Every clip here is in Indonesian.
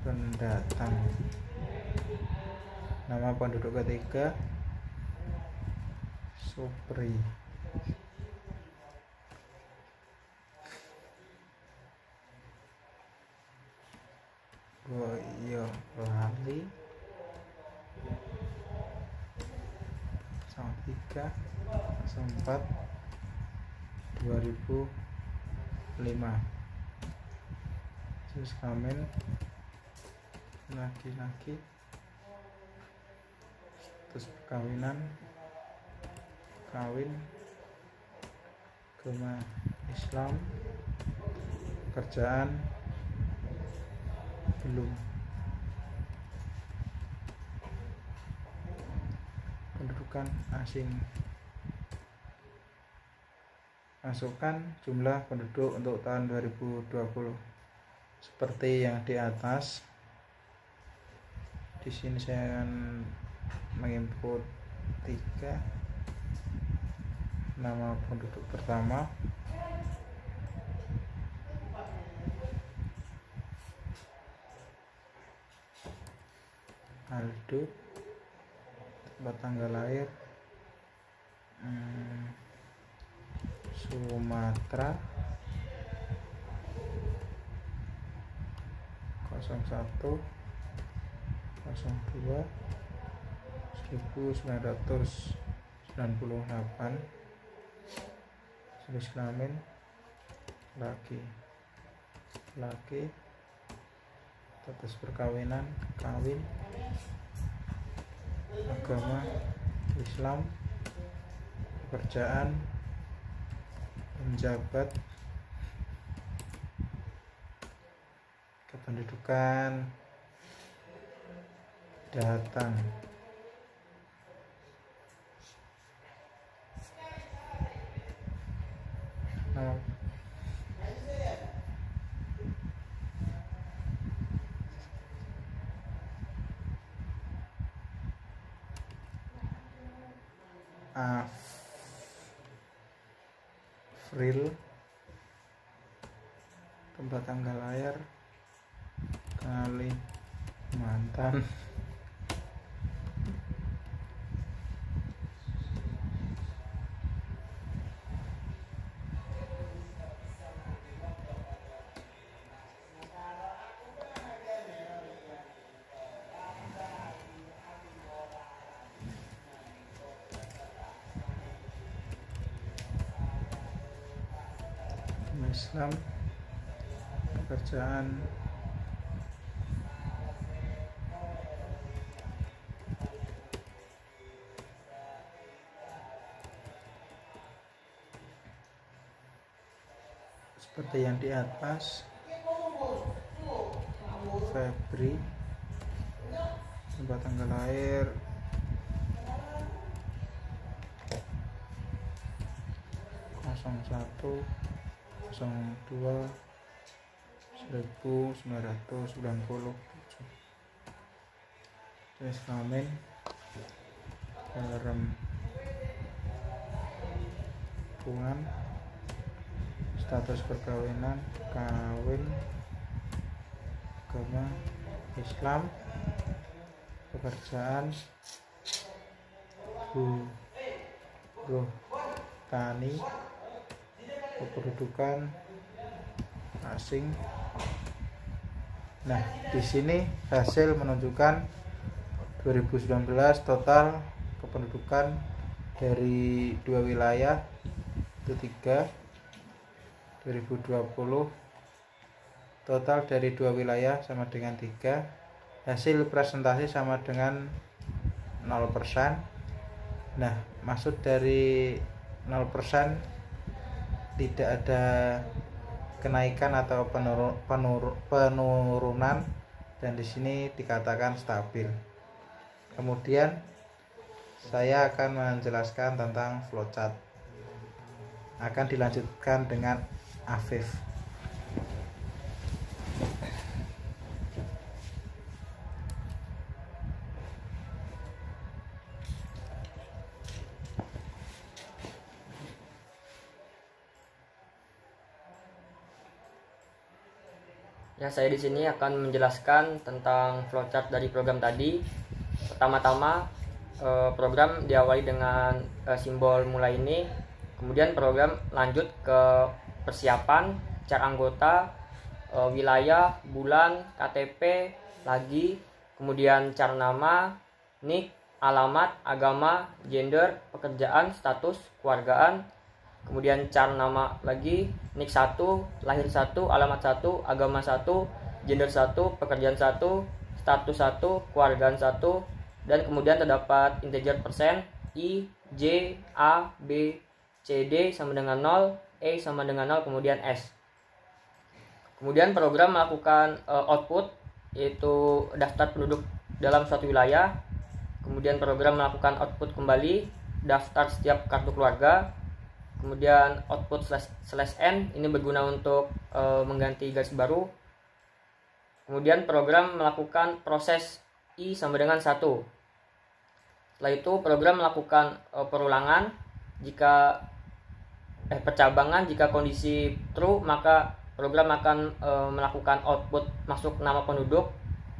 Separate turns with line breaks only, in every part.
pendatang. Nama penduduk ketiga Supri. Boyolali 03 04 2005. Jenis kelamin laki-laki. Status perkawinan kawin, agama Islam, pekerjaan belum, pendudukan asing. Masukkan jumlah penduduk untuk tahun 2020 seperti yang di atas. Di sini saya akan menginput 3. Nama penduduk pertama Aldo, tempat tanggal lahir Sumatera 01 02 1998. Jenis kelamin laki, status perkawinan kawin, agama Islam, pekerjaan penjabat, kependudukan datang. April, tempat tanggal lahir Kalimantan. Islam, pekerjaan seperti yang di atas. Febri, tempat tanggal lahir (01 02 1997). Jenis kelamin perempuan, status perkawinan kawin, agama Islam, pekerjaan buruh tani, kependudukan asing. Nah, di sini hasil menunjukkan 2019 total kependudukan dari 2 wilayah itu 3. 2020 total dari 2 wilayah sama dengan 3. Hasil presentasi sama dengan 0%. Nah, maksud dari 0% tidak ada kenaikan atau penurunan, dan di sini dikatakan stabil. Kemudian saya akan menjelaskan tentang flowchart. Akan dilanjutkan dengan Afif.
Ya, saya di sini akan menjelaskan tentang flowchart dari program tadi. Pertama-tama program diawali dengan simbol mulai ini, kemudian program lanjut ke persiapan, car anggota, wilayah, bulan, KTP, lagi, kemudian car nama, NIK, alamat, agama, gender, pekerjaan, status, keluargaan, kemudian car nama lagi, NIK 1, lahir 1, alamat 1, agama 1, gender 1, pekerjaan 1, status 1, keluargaan 1, dan kemudian terdapat integer persen, I, J, A, B, C, D sama dengan 0, E sama dengan 0, kemudian S. Kemudian program melakukan output, yaitu daftar penduduk dalam suatu wilayah. Kemudian program melakukan output kembali, daftar setiap kartu keluarga. Kemudian output /n, ini berguna untuk mengganti garis baru. Kemudian program melakukan proses I sama dengan 1. Setelah itu program melakukan perulangan, jika percabangan, jika kondisi true maka program akan melakukan output masuk nama penduduk,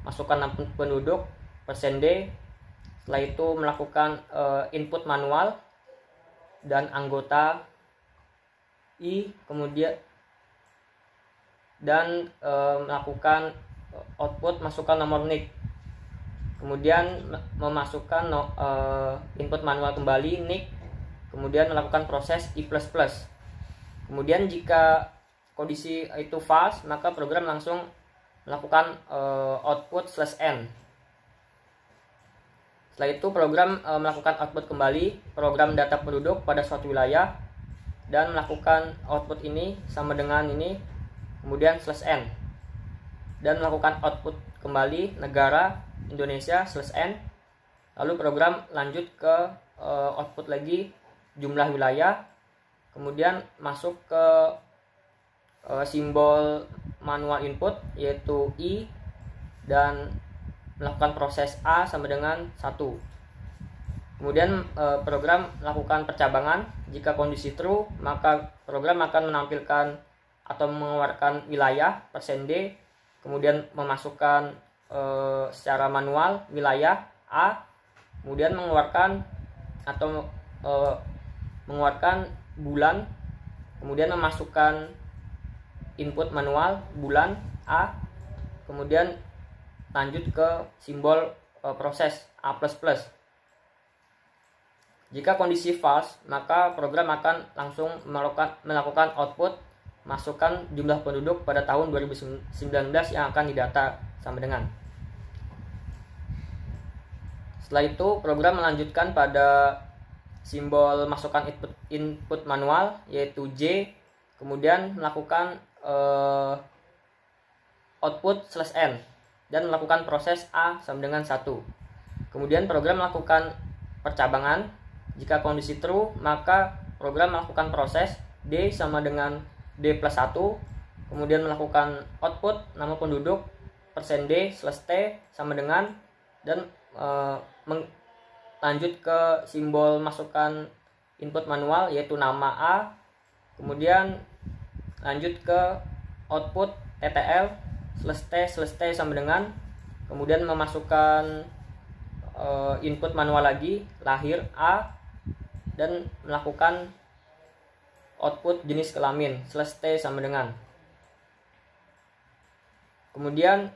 masukkan nama penduduk %D. Setelah itu melakukan input manual dan anggota I, kemudian dan melakukan output masukkan nomor NIK, kemudian memasukkan input manual kembali NIK, kemudian melakukan proses I++. Kemudian jika kondisi itu false, maka program langsung melakukan output /n. Setelah itu program melakukan output kembali program data penduduk pada suatu wilayah dan melakukan output ini sama dengan ini, kemudian /n, dan melakukan output kembali negara Indonesia /n. Lalu program lanjut ke output lagi jumlah wilayah, kemudian masuk ke simbol manual input yaitu I, dan melakukan proses A sama dengan 1. Kemudian program melakukan percabangan, jika kondisi true maka program akan menampilkan atau mengeluarkan wilayah %D, kemudian memasukkan secara manual wilayah A, kemudian mengeluarkan atau mengeluarkan bulan, kemudian memasukkan input manual bulan A, kemudian lanjut ke simbol proses A++. Jika kondisi false, maka program akan langsung melakukan output masukkan jumlah penduduk pada tahun 2019 yang akan didata sama dengan. Setelah itu program melanjutkan pada simbol masukkan input manual yaitu J, kemudian melakukan output /n dan melakukan proses A sama dengan 1. Kemudian program melakukan percabangan, jika kondisi true maka program melakukan proses D sama dengan D+1, kemudian melakukan output nama penduduk %D /T sama dengan, dan lanjut ke simbol masukkan input manual yaitu nama A, kemudian lanjut ke output TTL /T sama dengan, kemudian memasukkan input manual lagi lahir A, dan melakukan output jenis kelamin /T sama dengan. Kemudian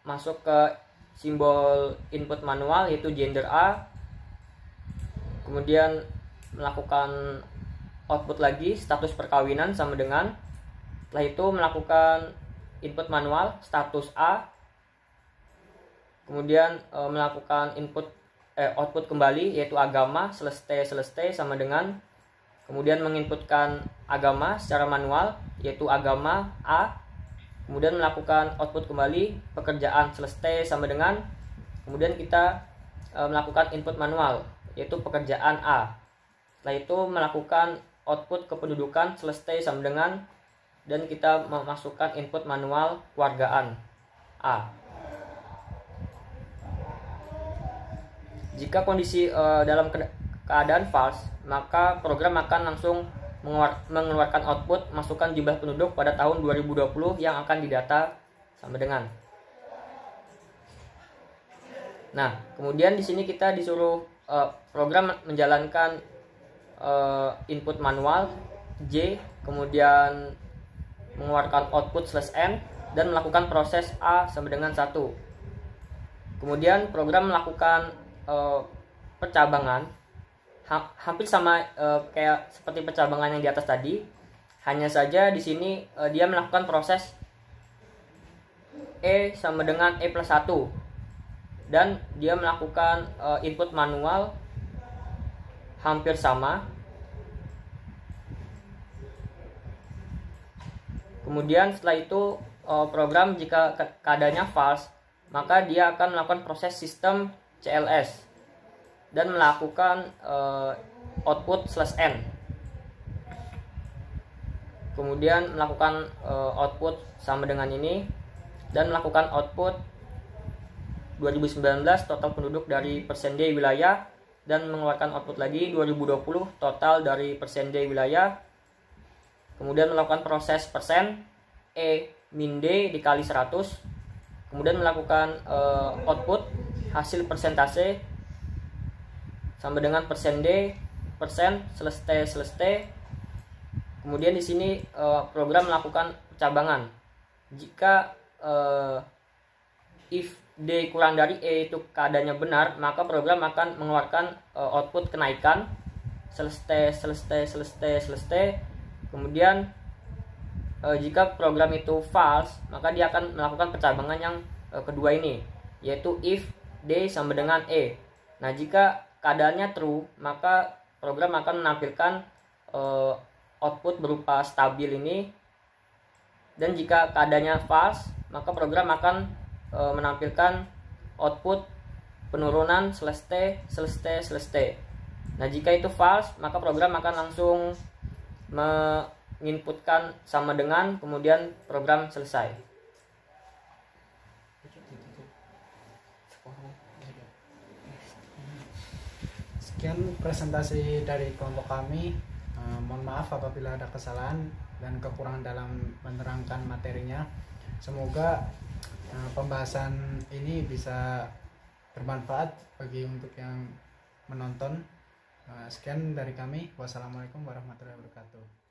masuk ke simbol input manual yaitu gender A, kemudian melakukan output lagi status perkawinan sama dengan. Setelah itu melakukan input manual status A, kemudian melakukan output kembali yaitu agama /T sama dengan, kemudian menginputkan agama secara manual yaitu agama A, kemudian melakukan output kembali pekerjaan /T sama dengan, kemudian kita melakukan input manual yaitu pekerjaan A. Setelah itu melakukan output kependudukan /T sama dengan, dan kita memasukkan input manual keluargaan A. Jika kondisi dalam keadaan false, maka program akan langsung mengeluarkan output masukkan jumlah penduduk pada tahun 2020 yang akan didata sama dengan. Nah, kemudian di sini kita disuruh program menjalankan input manual J, kemudian mengeluarkan output /n dan melakukan proses A sama dengan 1. Kemudian program melakukan percabangan hampir sama kayak seperti percabangan yang di atas tadi. Hanya saja di sini dia melakukan proses E sama dengan E+1 dan dia melakukan input manual hampir sama. Kemudian setelah itu program jika keadaannya false, maka dia akan melakukan proses sistem CLS dan melakukan output /n. Kemudian melakukan output sama dengan ini dan melakukan output 2019 total penduduk dari %D wilayah dan mengeluarkan output lagi 2020 total dari %D wilayah. Kemudian melakukan proses persen E min D dikali 100. Kemudian melakukan output hasil persentase sama dengan %D persen /T. Kemudian di sini program melakukan percabangan. Jika if D kurang dari E itu keadaannya benar, maka program akan mengeluarkan output kenaikan /T. Kemudian jika program itu false, maka dia akan melakukan percabangan yang kedua ini, yaitu if D sama dengan E. Nah, jika keadaannya true, maka program akan menampilkan output berupa stabil ini. Dan jika keadaannya false, maka program akan menampilkan output penurunan /T. Nah, jika itu false, maka program akan langsung menginputkan sama dengan, kemudian program selesai.
Sekian presentasi dari kelompok kami. Mohon maaf apabila ada kesalahan dan kekurangan dalam menerangkan materinya. Semoga pembahasan ini bisa bermanfaat bagi untuk yang menonton. Sekian dari kami. Wassalamualaikum warahmatullahi wabarakatuh.